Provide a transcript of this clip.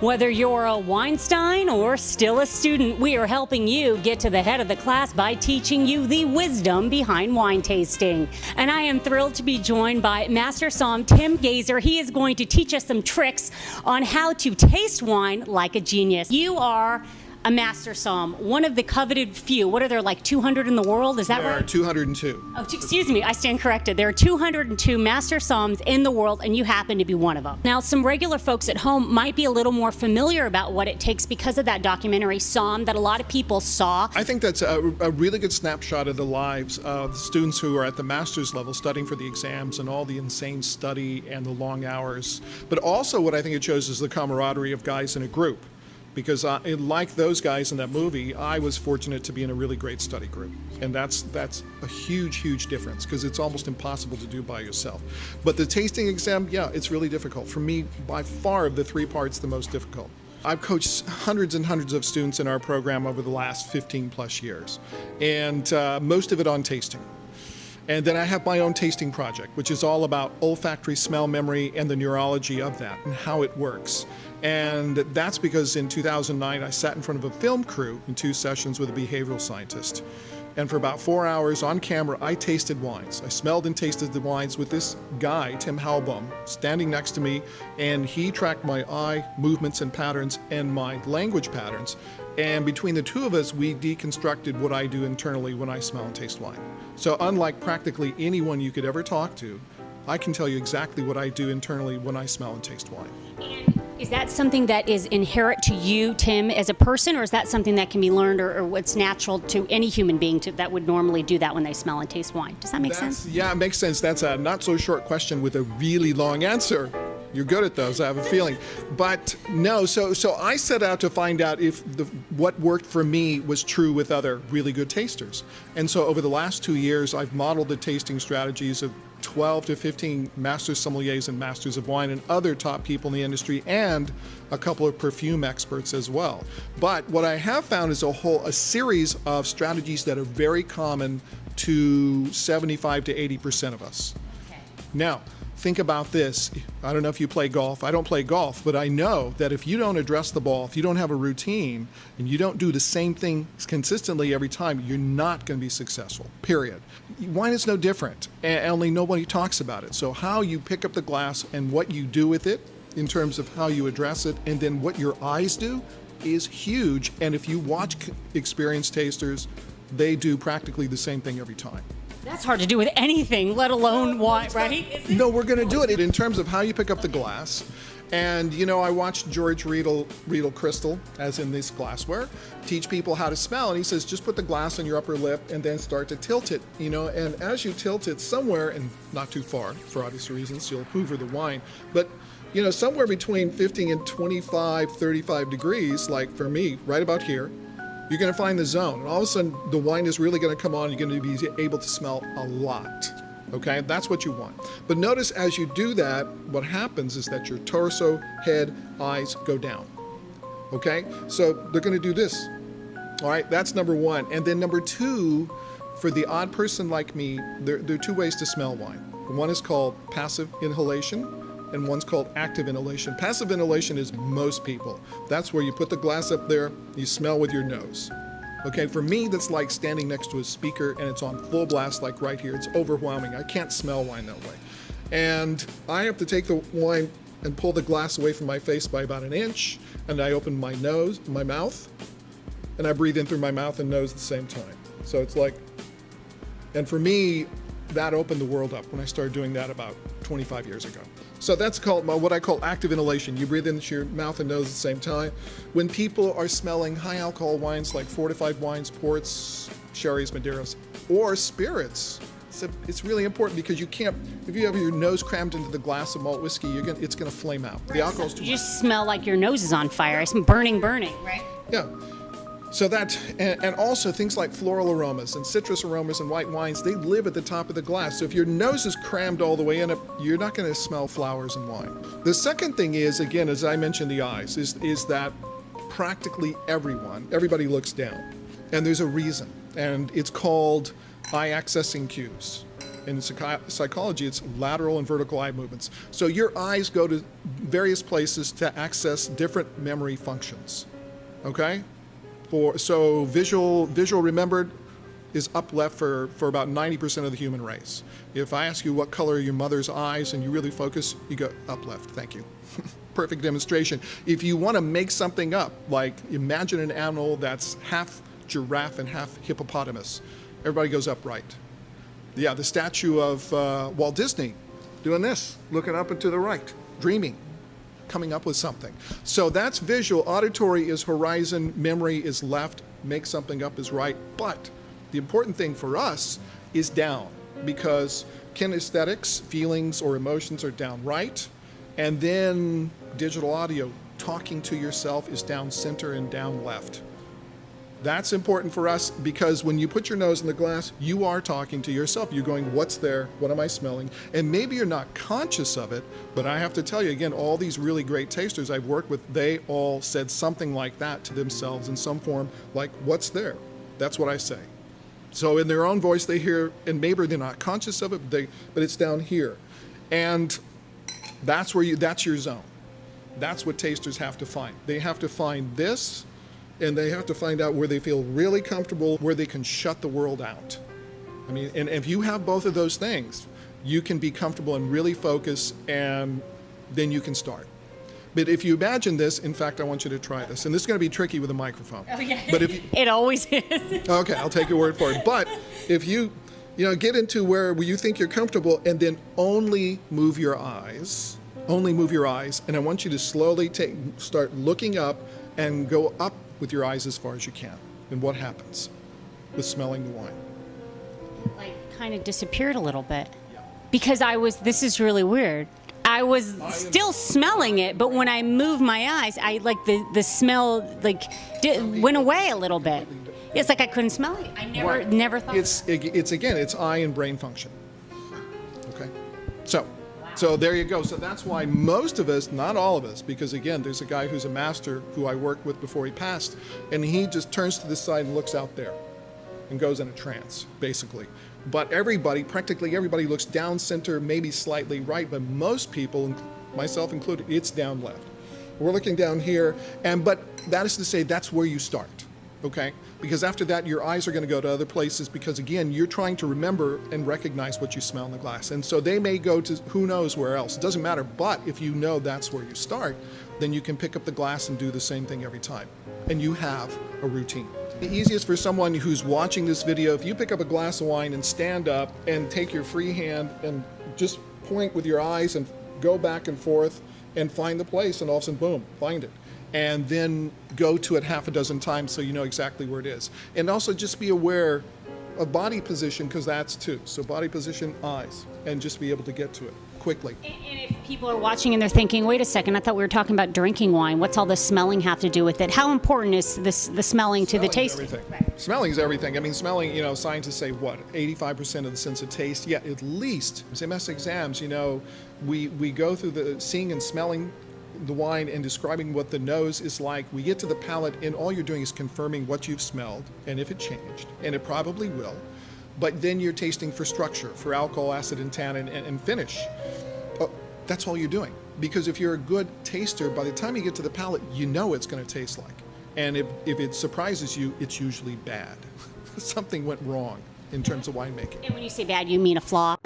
Whether you're a Weinstein or still a student, we are helping you get to the head of the class by teaching you the wisdom behind wine tasting. And I am thrilled to be joined by Master Somm Tim Gaiser. He is going to teach us some tricks on how to taste wine like a genius. You are a Master Somm, one of the coveted few. What are there, like 200 in the world? Is that right? There are 202. Oh, excuse me, I stand corrected. There are 202 Master Somms in the world, and you happen to be one of them. Now, some regular folks at home might be a little more familiar about what it takes because of that documentary Somm that a lot of people saw. I think that's a really good snapshot of the lives of the students who are at the master's level studying for the exams and all the insane study and the long hours. But also what I think it shows is the camaraderie of guys in a group. Because like those guys in that movie, I was fortunate to be in a really great study group. And that's a huge, huge difference because it's almost impossible to do by yourself. But the tasting exam, yeah, it's really difficult. For me, by far of the three parts, the most difficult. I've coached hundreds and hundreds of students in our program over the last 15 plus years, and most of it on tasting. And then I have my own tasting project, which is all about olfactory smell memory and the neurology of that and how it works. And that's because in 2009, I sat in front of a film crew in 2 sessions with a behavioral scientist. And for about 4 hours on camera, I tasted wines. I smelled and tasted the wines with this guy, Tim Halbaum, standing next to me, and he tracked my eye movements and patterns and my language patterns. And between the two of us, we deconstructed what I do internally when I smell and taste wine. So unlike practically anyone you could ever talk to, I can tell you exactly what I do internally when I smell and taste wine. And is that something that is inherent to you, Tim, as a person, or is that something that can be learned or what's natural to any human being that would normally do that when they smell and taste wine? Does that make sense? Yeah, it makes sense. That's a not so short question with a really long answer. You're good at those, I have a feeling. But no, so I set out to find out if what worked for me was true with other really good tasters. And so over the last 2 years, I've modeled the tasting strategies of 12 to 15 Master Sommeliers and Masters of Wine and other top people in the industry and a couple of perfume experts as well. But what I have found is a series of strategies that are very common to 75 to 80% of us. Okay. Now, think about this. I don't know if you play golf. I don't play golf, but I know that if you don't address the ball, if you don't have a routine, and you don't do the same thing consistently every time, you're not going to be successful, period. Wine is no different, and only nobody talks about it. So how you pick up the glass and what you do with it in terms of how you address it, and then what your eyes do is huge. And if you watch experienced tasters, they do practically the same thing every time. That's hard to do with anything, let alone wine, right? No, we're going to do it in terms of how you pick up the glass. And, you know, I watched George Riedel Crystal, as in this glassware, teach people how to smell. And he says, just put the glass on your upper lip and then start to tilt it, you know. And as you tilt it somewhere, and not too far, for obvious reasons, you'll hoover the wine. But, you know, somewhere between 15 and 25, 35 degrees, like for me, right about here, you're going to find the zone. And all of a sudden, the wine is really going to come on. You're going to be able to smell a lot. Okay? That's what you want. But notice as you do that, what happens is that your torso, head, eyes go down. Okay? So they're going to do this. All right? That's number one. And then number two, for the odd person like me, there are 2 ways to smell wine. One is called passive inhalation, and one's called active inhalation. Passive inhalation is most people. That's where you put the glass up there, you smell with your nose. Okay, for me, that's like standing next to a speaker and it's on full blast like right here. It's overwhelming. I can't smell wine that way. And I have to take the wine and pull the glass away from my face by about 1 inch, and I open my mouth, and I breathe in through my mouth and nose at the same time. So it's like, and for me, that opened the world up when I started doing that about 25 years ago. So that's called what I call active inhalation. You breathe into your mouth and nose at the same time. When people are smelling high alcohol wines like fortified wines, ports, sherries, madeiras, or spirits, it's really important because you can't, if you have your nose crammed into the glass of malt whiskey, it's going to flame out. The alcohol's too much. You just smell like your nose is on fire. It's burning, right? Yeah. So that, and also things like floral aromas and citrus aromas and white wines, they live at the top of the glass. So if your nose is crammed all the way in, you're not going to smell flowers and wine. The second thing is, again, as I mentioned, the eyes, is that practically everybody looks down. And there's a reason, and it's called eye accessing cues. In psychology, it's lateral and vertical eye movements. So your eyes go to various places to access different memory functions. Okay? So visual remembered is up left for about 90% of the human race. If I ask you what color are your mother's eyes and you really focus, you go up left. Thank you. Perfect demonstration. If you want to make something up, like imagine an animal that's half giraffe and half hippopotamus, everybody goes up right. Yeah, the statue of Walt Disney doing this, looking up and to the right, dreaming, coming up with something. So that's visual. Auditory is horizon, memory is left, make something up is right. But the important thing for us is down, because kinesthetics, feelings or emotions, are down right. And then digital audio, talking to yourself, is down center and down left. That's important for us because when you put your nose in the glass, you are talking to yourself. You're going, what's there? What am I smelling? And maybe you're not conscious of it, but I have to tell you again, all these really great tasters I've worked with, they all said something like that to themselves in some form, like, what's there? That's what I say. So in their own voice, they hear, and maybe they're not conscious of it, but it's down here. And that's your zone. That's what tasters have to find. They have to find this, and they have to find out where they feel really comfortable, where they can shut the world out. I mean, and if you have both of those things, you can be comfortable and really focus, and then you can start. But if you imagine this, in fact, I want you to try this. And this is going to be tricky with a microphone. Oh, yeah. But if you, it always is. Okay, I'll take your word for it. But if you get into where you think you're comfortable, and then only move your eyes, and I want you to slowly start looking up and go up with your eyes as far as you can. And what happens with smelling the wine? Like kind of disappeared a little bit. Because this is really weird. I was still smelling it, but when I moved my eyes, I like the smell went away a little bit. It's like I couldn't smell it. I never thought. It's eye and brain function. Okay, so there you go. So that's why most of us, not all of us, because again, there's a guy who's a master who I worked with before he passed, and he just turns to the side and looks out there, and goes in a trance, basically. But practically everybody looks down center, maybe slightly right, but most people, myself included, it's down left. We're looking down here, but that is to say that's where you start, okay? Because after that, your eyes are going to go to other places because, again, you're trying to remember and recognize what you smell in the glass. And so they may go to who knows where else. It doesn't matter, but if you know that's where you start, then you can pick up the glass and do the same thing every time. And you have a routine. The easiest for someone who's watching this video, if you pick up a glass of wine and stand up and take your free hand and just point with your eyes and go back and forth and find the place, and all of a sudden, boom, find it. And then go to it half a dozen times so you know exactly where it is. And also just be aware of body position, because that's too. So body position, eyes, and just be able to get to it quickly. And if people are watching and they're thinking, wait a second, I thought we were talking about drinking wine. What's all the smelling have to do with it? How important is the smelling to the tasting? Right. Smelling is everything. I mean, smelling, scientists say, 85% of the sense of taste? Yeah, at least. MS exams, we go through the seeing and smelling the wine and describing what the nose is like. We get to the palate, and all you're doing is confirming what you've smelled and if it changed, and it probably will. But then you're tasting for structure, for alcohol, acid, and tannin, and finish. That's all you're doing. Because if you're a good taster, by the time you get to the palate, you know it's going to taste like. And if it surprises you, it's usually bad. Something went wrong in terms of winemaking. And when you say bad, you mean a flaw?